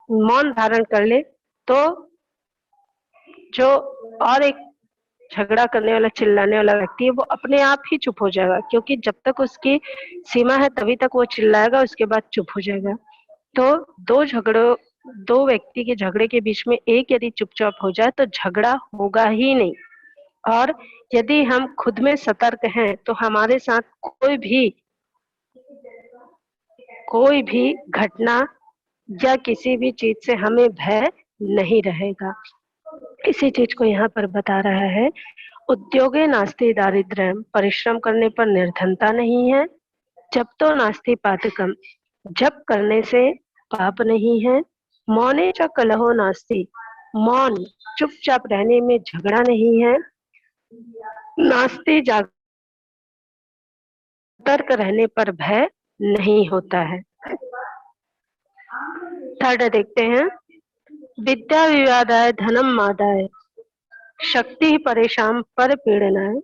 मौन धारण कर ले तो जो और एक झगड़ा करने वाला चिल्लाने वाला व्यक्ति है वो अपने आप ही चुप हो जाएगा, क्योंकि जब तक उसकी सीमा है तभी तक वो चिल्लाएगा, उसके बाद चुप हो जाएगा। तो दो व्यक्ति के झगड़े के बीच में एक यदि चुपचाप हो जाए तो झगड़ा होगा ही नहीं। और यदि हम खुद में सतर्क हैं तो हमारे साथ कोई भी घटना या किसी भी चीज से हमें भय नहीं रहेगा। इसी चीज को यहाँ पर बता रहा है। उद्योगे नास्ति दारिद्र्यम, परिश्रम करने पर निर्धनता नहीं है। जब तो नास्ति पातकम, जप करने से पाप नहीं है। मौने च कलहो नास्ति, मौन चुपचाप रहने में झगड़ा नहीं है। नास्ति सतर्क रहने पर भय नहीं होता है। थर्ड देखते हैं, विद्या विवादाय धनम मादाय, शक्ति परेशान पर पीड़नाय,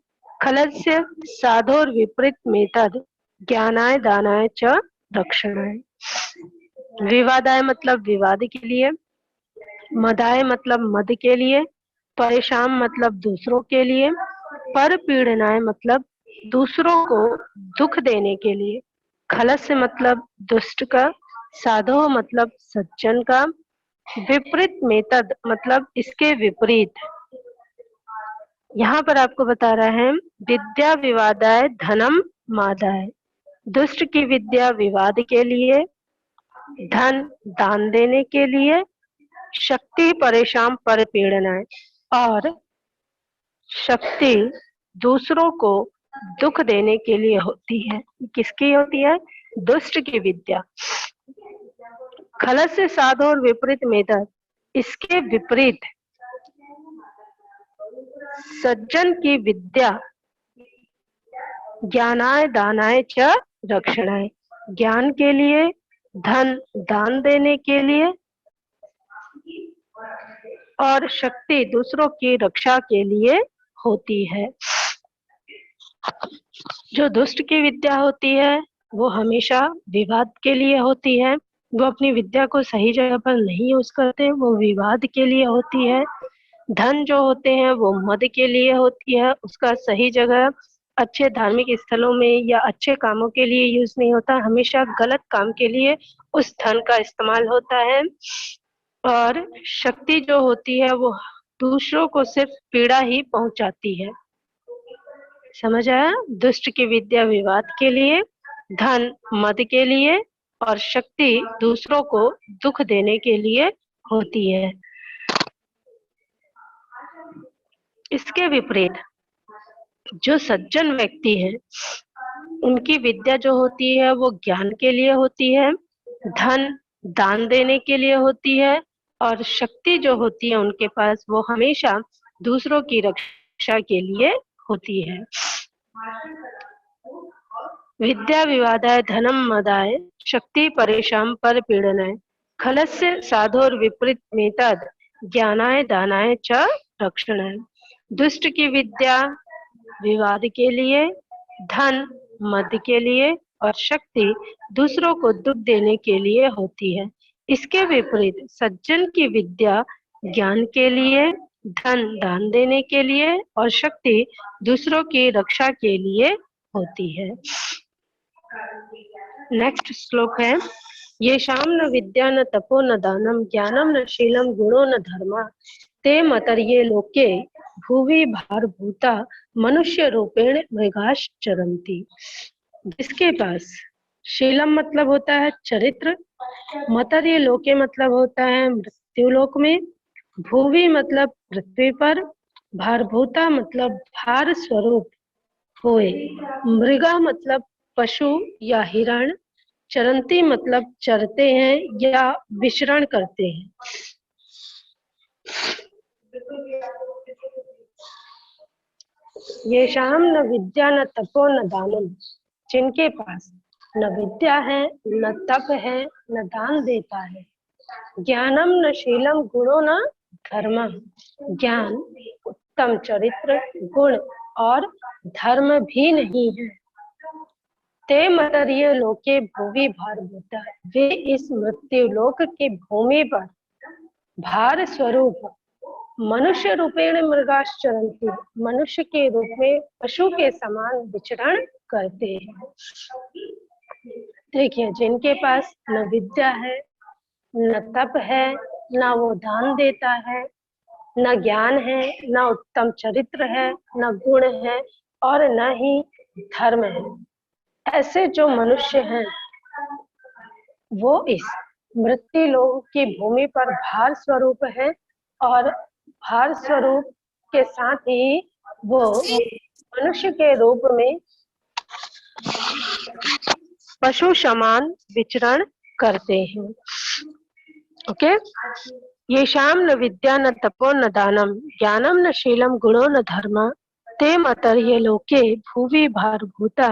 खलस्य साधोर विपरीत मेतद, ज्ञानाय दानाय च रक्षणाय। विवादाय मतलब विवाद के लिए, मदाय मतलब मद के लिए, परेशान मतलब दूसरों के लिए, पर पीड़नाय मतलब दूसरों को दुख देने के लिए, खलस्य मतलब दुष्ट का, साधो मतलब सज्जन का, विपरीत मेतद मतलब इसके विपरीत। यहाँ पर आपको बता रहा है, विद्या विवादाय धनम मादाय, दुष्ट की विद्या विवाद के लिए, धन दान देने के लिए, शक्ति परेशान पर पीड़नाय, और शक्ति दूसरों को दुख देने के लिए होती है। किसकी होती है? दुष्ट की विद्या। खलस से साधो और विपरीत मेधक, इसके विपरीत सज्जन की विद्या, ज्ञानाय दानाय च रक्षणाय, ज्ञान के लिए, धन दान देने के लिए, और शक्ति दूसरों की रक्षा के लिए होती है। जो दुष्ट की विद्या होती है वो हमेशा विवाद के लिए होती है, वो अपनी विद्या को सही जगह पर नहीं यूज करते, वो विवाद के लिए होती है। धन जो होते हैं वो मद के लिए होती है, उसका सही जगह अच्छे धार्मिक स्थलों में या अच्छे कामों के लिए यूज नहीं होता, हमेशा गलत काम के लिए उस धन का इस्तेमाल होता है। और शक्ति जो होती है वो दूसरों को सिर्फ पीड़ा ही पहुंचाती है। समझ आया? दुष्ट की विद्या विवाद के लिए, धन मद के लिए, और शक्ति दूसरों को दुख देने के लिए होती है। इसके विपरीत जो सज्जन व्यक्ति है उनकी विद्या जो होती है वो ज्ञान के लिए होती है, धन दान देने के लिए होती है, और शक्ति जो होती है उनके पास वो हमेशा दूसरों की रक्षा के लिए होती है। विद्या विवादाय धनम मदाय, शक्ति परेशान पर पीड़नाय, खलस्य साधोर विपरीत मेतद, ज्ञानाय दानाय च रक्षणाय। दुष्ट की विद्या विवाद के लिए, धन मद के लिए, और शक्ति दूसरों को दुख देने के लिए होती है। इसके विपरीत सज्जन की विद्या ज्ञान के लिए, धन दान देने के लिए, और शक्ति दूसरों की रक्षा के लिए होती है। नेक्स्ट श्लोक है, ये शाम न विद्या न तपो न दानम, ज्ञानम न शीलम गुणो न धर्मा, ते मतर्ये लोके भुवि भारभूता मनुष्य रूपेण मृगाश चरंती। जिसके पास शीलम मतलब होता है चरित्र, मतर्ये लोके मतलब होता है मृत्युलोक में, भुवि मतलब पृथ्वी पर, भारभूता मतलब भार स्वरूप हुए, मृगा मतलब पशु या हिरण, चरंती मतलब चरते हैं या विचरण करते हैं। ये शाम न विद्या न तपो न दानम, जिनके पास न विद्या है न तप है न दान देता है, ज्ञानम न शीलम गुणो न धर्म, ज्ञान उत्तम चरित्र गुण और धर्म भी नहीं है, ते मर्त्य लोके भुवि भारभूता, वे इस मृत्यु लोक की भूमि पर भार स्वरूप मनुष्य रूपेण मृगाश्चरन्ति, मनुष्य के रूप में पशु के समान विचरण करते हैं। देखिए, जिनके पास न विद्या है, न तप है, न वो दान देता है, न ज्ञान है, न उत्तम चरित्र है, न गुण है और न ही धर्म है, ऐसे जो मनुष्य हैं वो इस मृत्यु लोक की भूमि पर भार स्वरूप है और भार स्वरूप के साथ ही वो मनुष्य के रूप में पशु समान विचरण करते हैं। ओके, ये शाम न विद्या न तपो न दानम ज्ञानम न शीलम गुणो न धर्म ते मर्त्य लोके भुवि भारभूता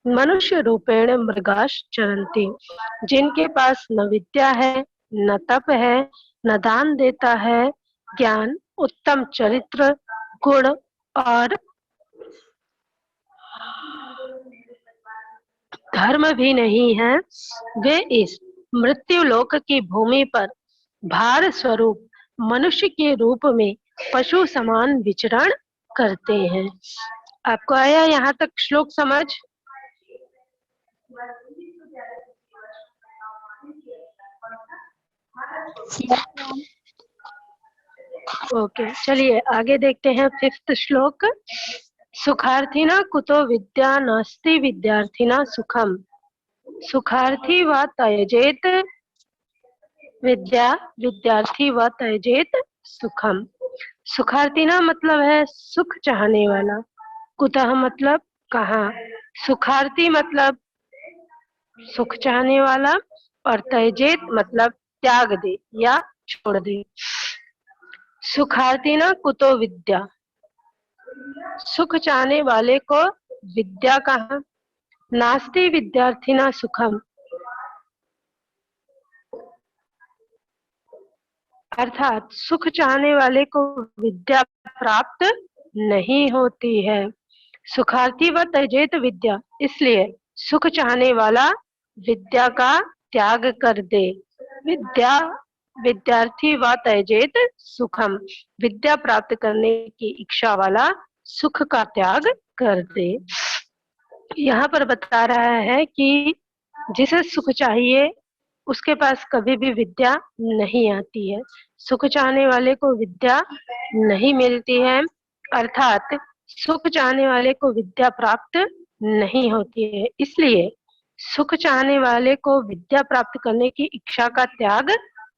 मनुष्य रूपेण मृगाश चरन्ति, जिनके पास न विद्या है, न तप है, न दान देता है, ज्ञान, उत्तम चरित्र, गुण और धर्म भी नहीं है, वे इस मृत्यु लोक की भूमि पर भार स्वरूप मनुष्य के रूप में पशु समान विचरण करते हैं। आपको आया यहाँ तक श्लोक समझ? ओके, चलिए आगे देखते हैं 5th श्लोक। सुखार्थिना कुतो विद्या नास्ति विद्यार्थिना सुखम, सुखार्थी व त्यजेत विद्या विद्यार्थी व त्यजेत सुखम। सुखार्थिना मतलब है सुख चाहने वाला, कुतः मतलब कहाँ, सुखार्थी मतलब सुख चाहने वाला और त्यजेत मतलब त्याग दे या छोड़ दे। सुखार्थिना कुतो विद्या, सुख चाहने वाले को विद्या कहाँ, नास्ति विद्यार्थिना सुखम, अर्थात सुख चाहने वाले को विद्या प्राप्त नहीं होती है। सुखार्थी व त्यजेत विद्या, इसलिए सुख चाहने वाला विद्या का त्याग कर दे। विद्या विद्यार्थी व त्यजेत सुखम, विद्या प्राप्त करने की इच्छा वाला सुख का त्याग कर दे। यहाँ पर बता रहा है कि जिसे सुख चाहिए उसके पास कभी भी विद्या नहीं आती है, सुख चाहने वाले को विद्या नहीं मिलती है, अर्थात सुख चाहने वाले को विद्या प्राप्त नहीं होती है। इसलिए सुख चाहने वाले को विद्या प्राप्त करने की इच्छा का त्याग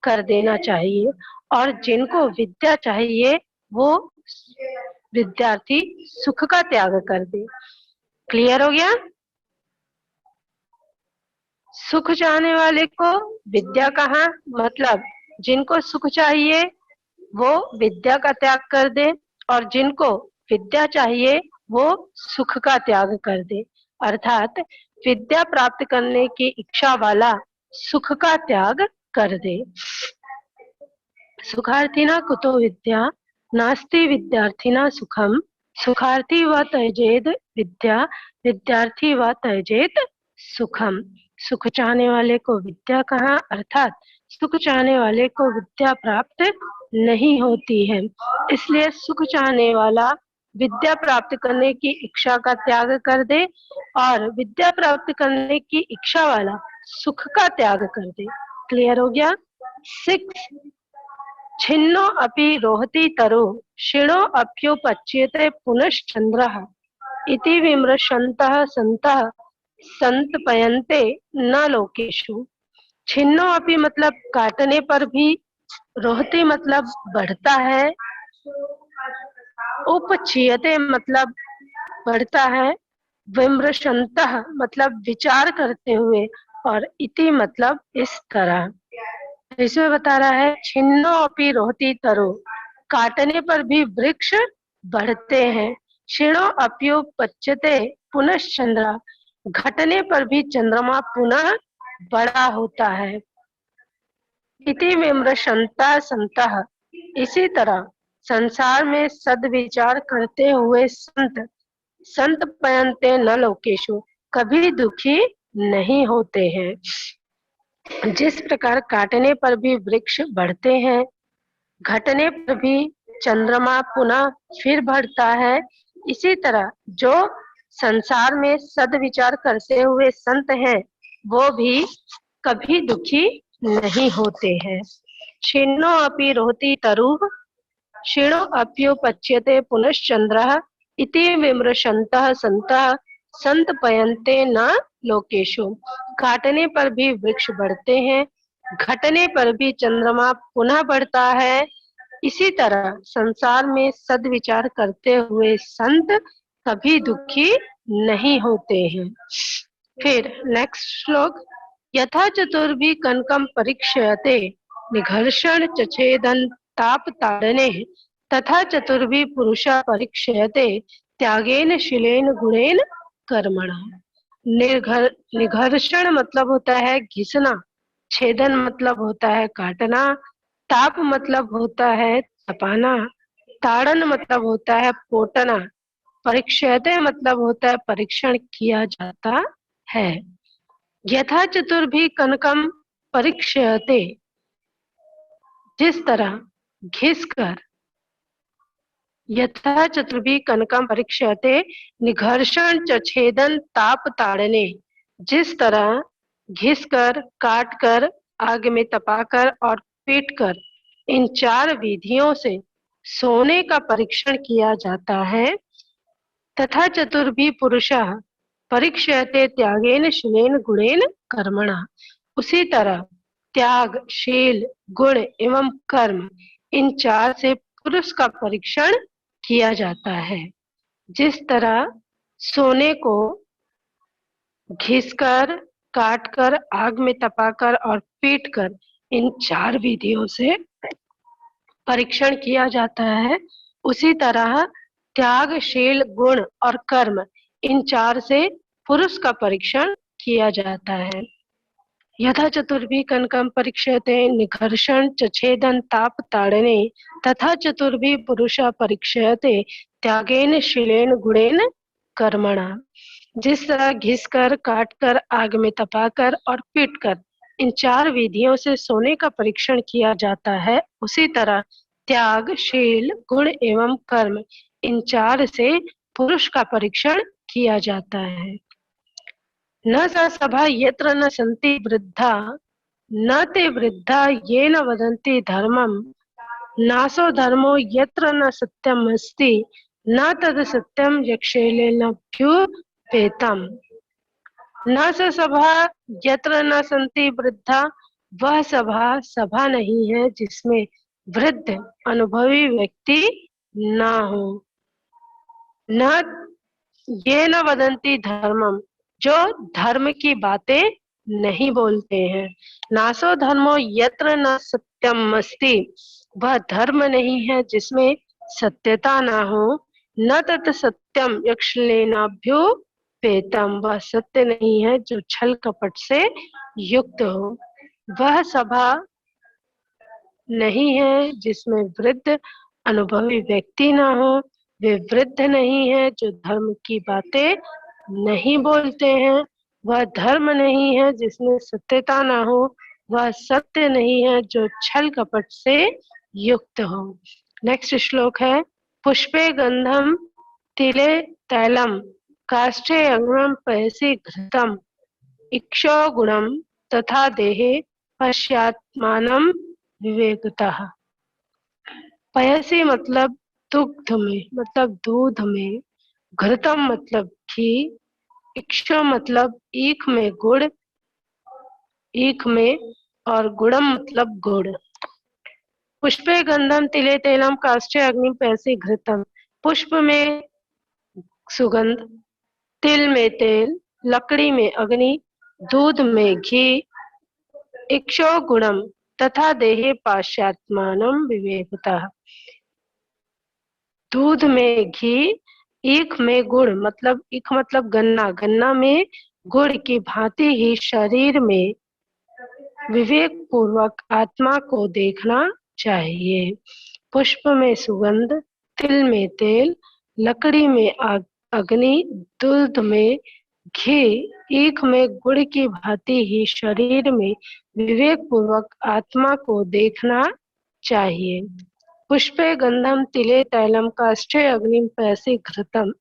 कर देना चाहिए और जिनको विद्या चाहिए वो विद्यार्थी सुख का त्याग कर दे। क्लियर हो गया? सुख चाहने वाले को विद्या कहाँ, मतलब जिनको सुख चाहिए वो विद्या का त्याग कर दे और जिनको विद्या चाहिए वो सुख का त्याग कर दे, अर्थात विद्या प्राप्त करने की इच्छा वाला सुख का त्याग कर दे। सुखार्थिना कुतो विद्या नास्ति विद्यार्थिना सुखम, सुखार्थी व त्यजेत विद्या विद्यार्थी व त्यजेत सुखम। सुख चाहने वाले को विद्या कहाँ, अर्थात सुख चाहने वाले को विद्या प्राप्त नहीं होती है, इसलिए सुख चाहने वाला विद्या प्राप्त करने की इच्छा का त्याग कर दे और विद्या प्राप्त करने की इच्छा वाला सुख का त्याग कर दे। क्लियर हो गया? 6 छिन्नो अपि रोहति तरो क्षीणो अप्युपच्यते पुनश्चन्द्रः इति विमृशन्तः सन्तः संतपयन्ते न लोकेषु। छिन्नो अपि मतलब काटने पर भी, रोहति मतलब बढ़ता है, उपचीयते मतलब बढ़ता है, विमृशन्तः मतलब विचार करते हुए और इति मतलब इस तरह। इसमें बता रहा है छिन्नो अपि रोहति तरो, काटने पर भी वृक्ष बढ़ते हैं, क्षीणो अप्युपच्यते पुनश्चंद्र, घटने पर भी चंद्रमा पुनः बड़ा होता है। इति विमृशन्ता संतः, इसी तरह संसार में सद्विचार करते हुए संत, संत पयन्ते न लोकेषु, कभी दुखी नहीं होते हैं। जिस प्रकार काटने पर भी वृक्ष बढ़ते हैं, घटने पर भी चंद्रमा पुनः फिर बढ़ता है, इसी तरह जो संसार में सद्विचार करते हुए संत हैं, वो भी कभी दुखी नहीं होते हैं। क्षीणो अपि रोहति तरुः, क्षीणो अप्युपच्यते पुनश्चंद्रः, इति विमृशन्तः सन्तः संतपयन्ते न लोकेषु। काटने पर भी वृक्ष बढ़ते हैं, घटने पर भी चंद्रमा पुनः बढ़ता है, इसी तरह संसार में सद्विचार करते हुए संत कभी दुखी नहीं होते हैं। फिर नेक्स्ट श्लोक, यथा चतुर्भि कनकम परीक्षयते निघर्षण चछेदन ताप ताड़ने, तथा चतुर्भि पुरुषा परीक्षयते त्यागेन शीलेन गुणेन कर्मणा। निघर्षण मतलब होता है घिसना, छेदन मतलब होता है काटना, ताप मतलब होता है तपाना, ताड़न मतलब होता है पोतना, परीक्षयते मतलब होता है परीक्षण किया जाता है। यथा चतुर्भि कनकम परीक्षयते, जिस तरह घिसकर, यथा चतुर्भि कनकम परीक्षयते निघर्षण च छेदन ताप ताड़ने, जिस तरह घिसकर, काटकर, आग में तपाकर और पीटकर, इन 4 विधियों से सोने का परीक्षण किया जाता है। तथा चतुर्भि पुरुषः परीक्षयते त्यागेन शीलेन गुणेन कर्मणा, उसी तरह त्याग, शील, गुण एवं कर्म, इन 4 से पुरुष का परीक्षण किया जाता है। जिस तरह सोने को घिसकर, काटकर, आग में तपाकर और पीटकर, इन 4 विधियों से परीक्षण किया जाता है, उसी तरह त्याग, शील, गुण और कर्म, इन 4 से पुरुष का परीक्षण किया जाता है। यथा चतुर्भि कनकम परीक्षयते निघर्षण च छेदन ताप ताड़ने, तथा चतुर्भि पुरुषा परीक्षयते त्यागेन शीलेन गुणेन कर्मणा। जिस तरह घिसकर, काटकर, आग में तपाकर और पीटकर, इन 4 विधियों से सोने का परीक्षण किया जाता है, उसी तरह त्याग, शील, गुण एवं कर्म, इन 4 से पुरुष का परीक्षण किया जाता है। न सा सभा यत्र न सन्ति वृद्धा, न ते वृद्धा येन वदन्ति धर्मं, नासो धर्मो यत्र न सत्यम अस्ति, न तद सत्यम यक्षेलेनाभ्युपेतम्। न स सभा यत्र न सन्ति वृद्धा, वह सभा नहीं है जिसमें वृद्ध अनुभवी व्यक्ति ना हो। न ये न वदंती धर्मम, जो धर्म की बातें नहीं बोलते हैं। नासो धर्मो यत्र न सत्यम अस्ति, वह धर्म नहीं है जिसमें सत्यता ना हो। न तत् सत्यम यक्षलेनाभ्युपेतम, वह सत्य नहीं है जो छल कपट से युक्त हो। वह सभा नहीं है जिसमें वृद्ध अनुभवी व्यक्ति ना हो। वे वृद्ध नहीं है जो धर्म की बातें नहीं बोलते हैं। वह धर्म नहीं है जिसमें सत्यता ना हो। वह सत्य नहीं है जो छल कपट से युक्त हो। नेक्स्ट श्लोक है, पुष्पे गंधम तिले तैलम काष्ठे अग्निम पयसि घृतम इक्षो गुणम तथा देहे पश्यात्मानं विवेकतः। पयसि मतलब दुग्ध में, मतलब दूध में, घृतम मतलब घी, इक्षो मतलब ईख में गुड़, ईख में, और गुड़म मतलब गुड़। पुष्पे गंधम तिले तेलम काष्ठे अग्नि पैसे घृतम, पुष्प में सुगंध, तिल में तेल, लकड़ी में अग्नि, दूध में घी, इक्षो गुणम तथा देहे पाश्चात्मानं विवेकतः। दूध में घी, ईख में गुड़, मतलब ईख मतलब गन्ना, गन्ना में गुड़ की भांति ही शरीर में विवेक पूर्वक आत्मा को देखना चाहिए। पुष्प में सुगंध, तिल में तेल, लकड़ी में अग्नि, दूध में घी ईख में गुड़ की भांति ही शरीर में विवेक पूर्वक आत्मा को देखना चाहिए। पुष्पे गंधम तिले तैलम काष्ठे अग्निम पैसे घृतम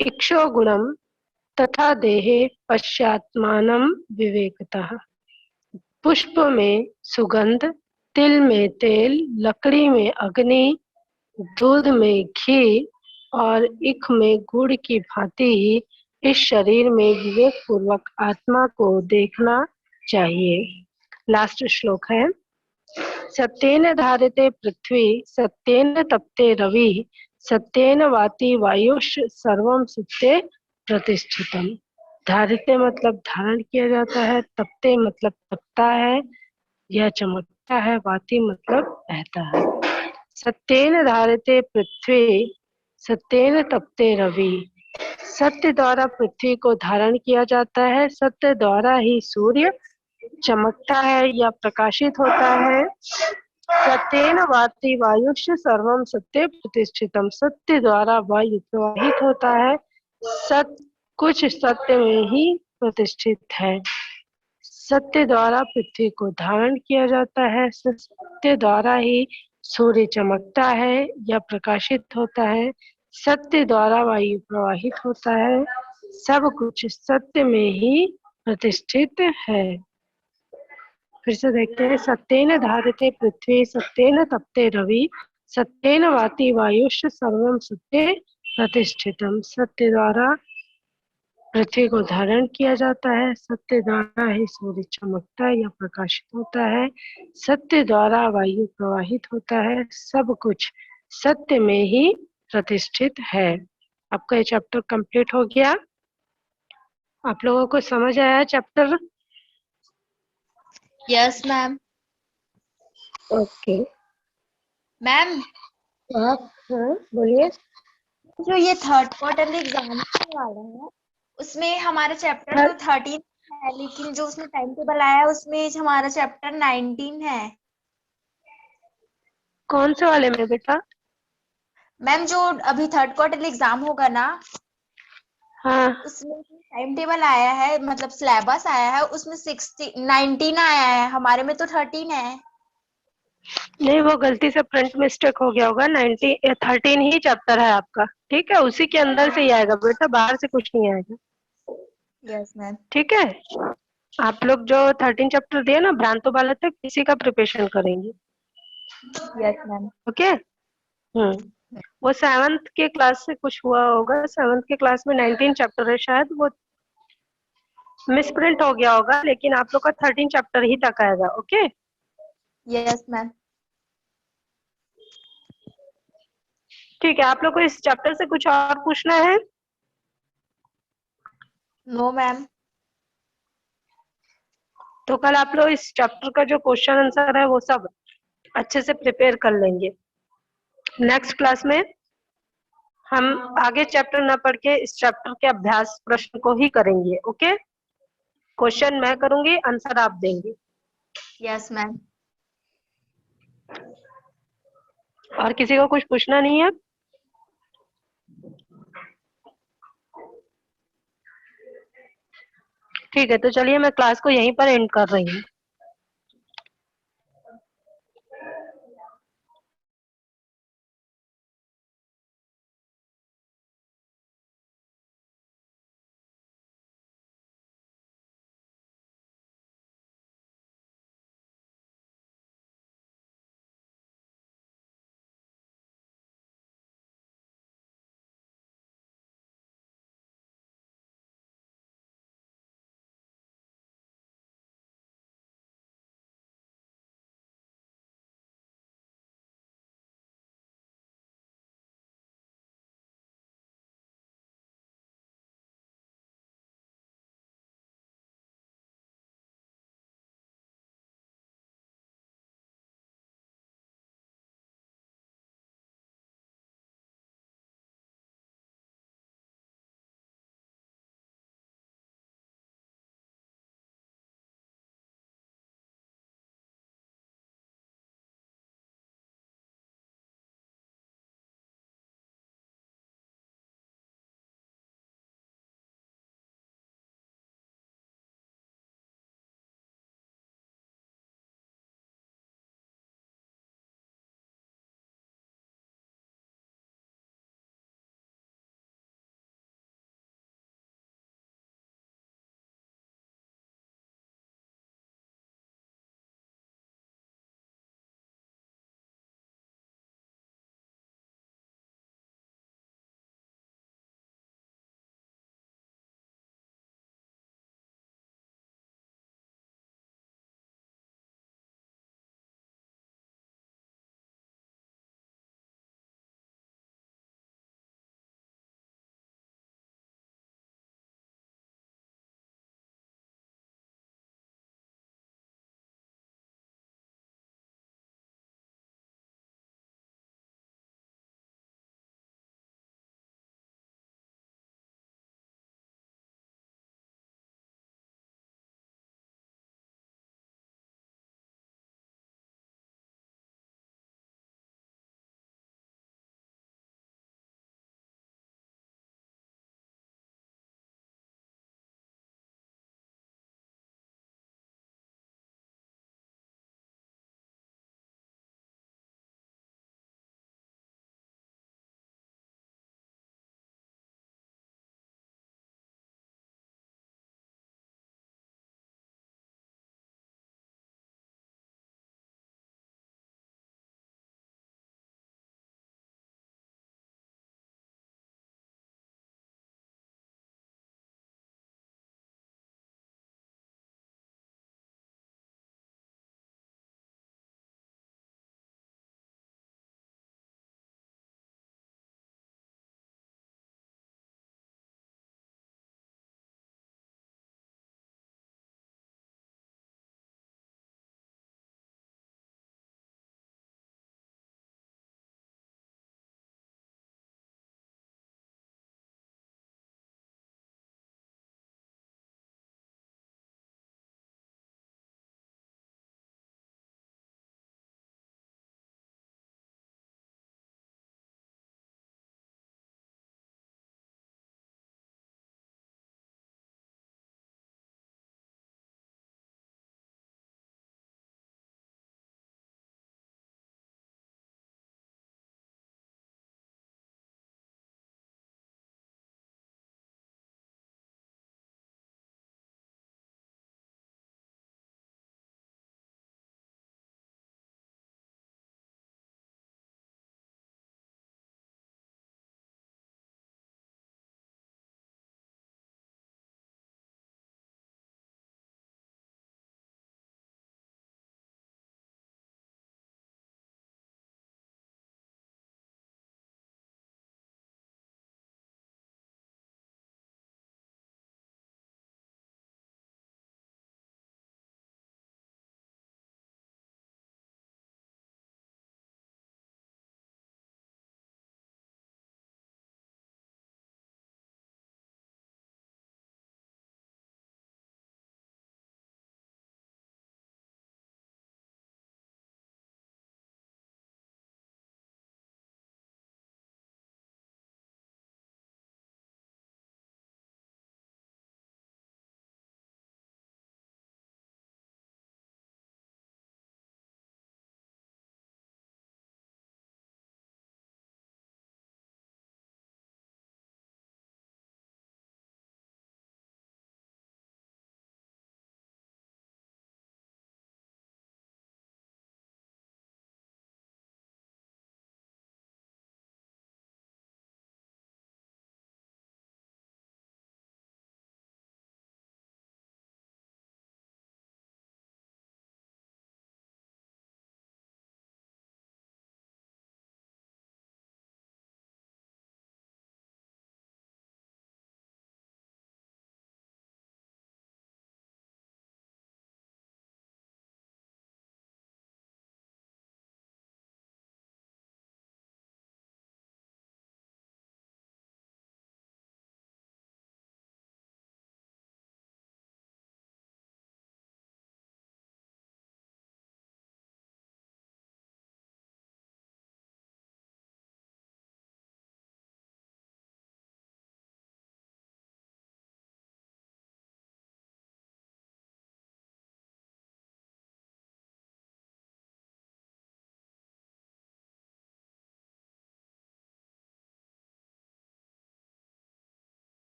इक्षो गुणम तथा देहे पश्चात्मानम विवेकतः। पुष्प में सुगंध, तिल में तेल, लकड़ी में अग्नि, दूध में घी और ईख में गुड़ की भांति ही इस शरीर में विवेक पूर्वक आत्मा को देखना चाहिए। लास्ट श्लोक है, सत्येन धारते पृथ्वी सत्येन तपते रवि सत्येन वाति वायुष सर्वम सत्ये प्रतिष्ठितम। धारते मतलब धारण किया जाता है, तपते मतलब तपता है या चमकता है, वाति मतलब बहता है। सत्येन धारते पृथ्वी सत्येन तपते रवि, सत्य द्वारा पृथ्वी को धारण किया जाता है, सत्य द्वारा ही सूर्य चमकता है या प्रकाशित होता है। सत्येन वाति वायुष्य सर्वम सत्य प्रतिष्ठितम, सत्य द्वारा वायु प्रवाहित होता है, सब कुछ सत्य में ही प्रतिष्ठित है। सत्य द्वारा पृथ्वी को धारण किया जाता है, सत्य द्वारा ही सूर्य चमकता है या प्रकाशित होता है, सत्य द्वारा वायु प्रवाहित होता है, सब कुछ सत्य में ही प्रतिष्ठित है। फिर से देखते हैं, सत्येन धारते पृथ्वी सत्येन तपते रवि सत्येन वाति वायुष सर्वम सत्ये प्रतिष्ठितम। सत्य द्वारा पृथ्वी को धारण किया जाता है, सत्य द्वारा ही सूर्य चमकता है या प्रकाशित होता है, सत्य द्वारा वायु प्रवाहित होता है, सब कुछ सत्य में ही प्रतिष्ठित है। आपका ये चैप्टर कंप्लीट हो गया। आप लोगों को समझ आया chapter? Yes ma'am. Okay ma'am, आप बोलिए। जो ये थर्ड क्वार्टर एग्जाम होने वाला है उसमें हमारा चैप्टर तो 13 है, लेकिन जो उसमें टाइम टेबल आया है उसमें हमारा चैप्टर 19 है। कौन से वाले में बेटा? मैम, जो अभी थर्ड क्वार्टर एग्जाम होगा ना, हाँ उसमें टाइम टेबल आया है, मतलब सिलेबस आया है, उसमें 19 आया है, हमारे में तो 13 है। नहीं, वो गलती से प्रिंट मिस्टेक हो गया होगा। 13 ही चैप्टर है आपका, ठीक है? उसी के अंदर से ही आएगा बेटा, बाहर से कुछ नहीं आएगा। Yes ma'am. ठीक है, आप लोग जो 13 चैप्टर दिए ना भ्रांतो बालक तक, इसी का प्रिपरेशन करेंगे। Yes ma'am. ओके। वो 7th के क्लास से कुछ हुआ होगा, 7th के क्लास में 19 चैप्टर है, शायद वो मिसप्रिंट हो गया होगा, लेकिन आप लोग का 13 चैप्टर ही तक आएगा। Okay yes ma'am. ठीक है, आप लोग को इस चैप्टर से कुछ और पूछना है? No ma'am. तो कल आप लोग इस चैप्टर का जो क्वेश्चन आंसर है वो सब अच्छे से प्रिपेयर कर लेंगे। नेक्स्ट क्लास में हम आगे चैप्टर ना पढ़ के इस चैप्टर के अभ्यास प्रश्न को ही करेंगे। ओके, क्वेश्चन मैं करूंगी, आंसर आप देंगे। Yes ma'am. और किसी को कुछ पूछना नहीं है? ठीक है, तो चलिए मैं क्लास को यहीं पर एंड कर रही हूँ।